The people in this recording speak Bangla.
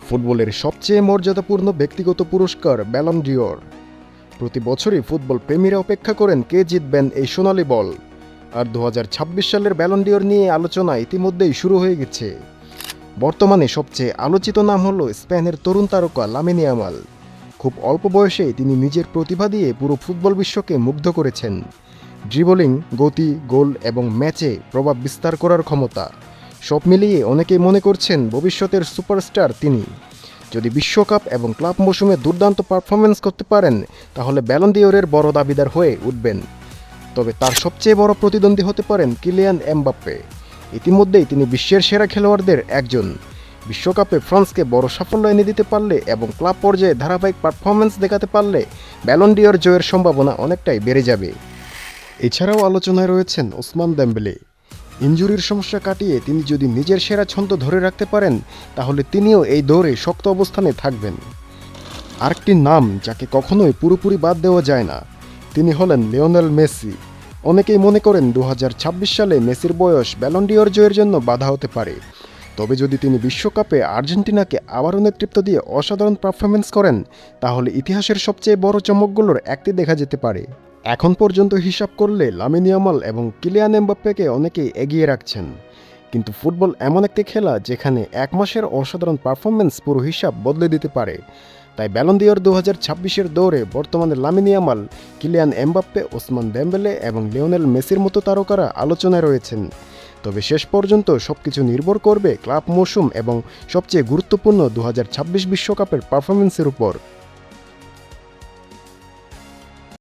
ফুটবলের সবচেয়ে মর্যাদাপূর্ণ ব্যক্তিগত পুরস্কার ব্যালন ডিওর। প্রতি বছরই ফুটবল প্রেমীরা অপেক্ষা করেন কে জিতবেন এই সোনালি বল। আর 2026 সালের ব্যালন ডিওর নিয়ে আলোচনা ইতিমধ্যেই শুরু হয়ে গেছে। বর্তমানে সবচেয়ে আলোচিত নাম হলো স্পেনের তরুণ তারকা লামিন ইয়ামাল। খুব অল্প বয়সেই তিনি নিজের প্রতিভা দিয়ে পুরো ফুটবল বিশ্বকে মুগ্ধ করেছেন। ড্রিবলিং, গতি, গোল এবং ম্যাচে প্রভাব বিস্তার করার ক্ষমতা, সব মিলিয়ে অনেকেই মনে করছেন ভবিষ্যতের সুপারস্টার তিনি। যদি বিশ্বকাপ এবং ক্লাব মৌসুমে দুর্দান্ত পারফরমেন্স করতে পারেন তাহলে ব্যালন ডিওরের বড় দাবিদার হয়ে উঠবেন। তবে তার সবচেয়ে বড় প্রতিদ্বন্দ্বী হতে পারেন কিলিয়ান এমবাপ্পে। ইতিমধ্যেই তিনি বিশ্বের সেরা খেলোয়াড়দের একজন। বিশ্বকাপে ফ্রান্সকে বড় সাফল্য এনে দিতে পারলে এবং ক্লাব পর্যায়ে ধারাবাহিক পারফরমেন্স দেখাতে পারলে ব্যালন ডিওর জয়ের সম্ভাবনা অনেকটাই বেড়ে যাবে। এছাড়াও আলোচনায় রয়েছেন ওসমান দেমবেলে। ইনজুরির সমস্যা কাটিয়ে তিনি যদি নিজের সেরা ছন্দ ধরে রাখতে পারেন তাহলে তিনিও এই দৌড়ে শক্ত অবস্থানে থাকবেন। আরেকটি নাম যাকে কখনোই পুরোপুরি বাদ দেওয়া যায় না, তিনি হলেন লিওনেল মেসি। অনেকেই মনে করেন 2026 সালে মেসির বয়স ব্যালন ডিওর জয়ের জন্য বাধা হতে পারে। তবে যদি তিনি বিশ্বকাপে আর্জেন্টিনাকে আবারও নেতৃত্ব দিয়ে অসাধারণ পারফরমেন্স করেন তাহলে ইতিহাসের সবচেয়ে বড় চমকগুলোর একটি দেখা যেতে পারে। এখন পর্যন্ত হিসাব করলে লামিন ইয়ামাল এবং কিলিয়ান এমবাপ্পেকে অনেকেই এগিয়ে রাখছেন। কিন্তু ফুটবল এমন একটি খেলা যেখানে এক মাসের অসাধারণ পারফরমেন্স পুরো হিসাব বদলে দিতে পারে। তাই ব্যালন ডিওর 2026-এর দৌড়ে বর্তমানে Lamine Yamal, Kylian Mbappe, Osman দেমবেলে এবং লিওনেল মেসির মতো তারকারা আলোচনায় রয়েছেন। তবে শেষ পর্যন্ত সবকিছু নির্ভর করবে ক্লাব মৌসুম এবং সবচেয়ে গুরুত্বপূর্ণ 2026 বিশ্বকাপের পারফরমেন্সের উপর।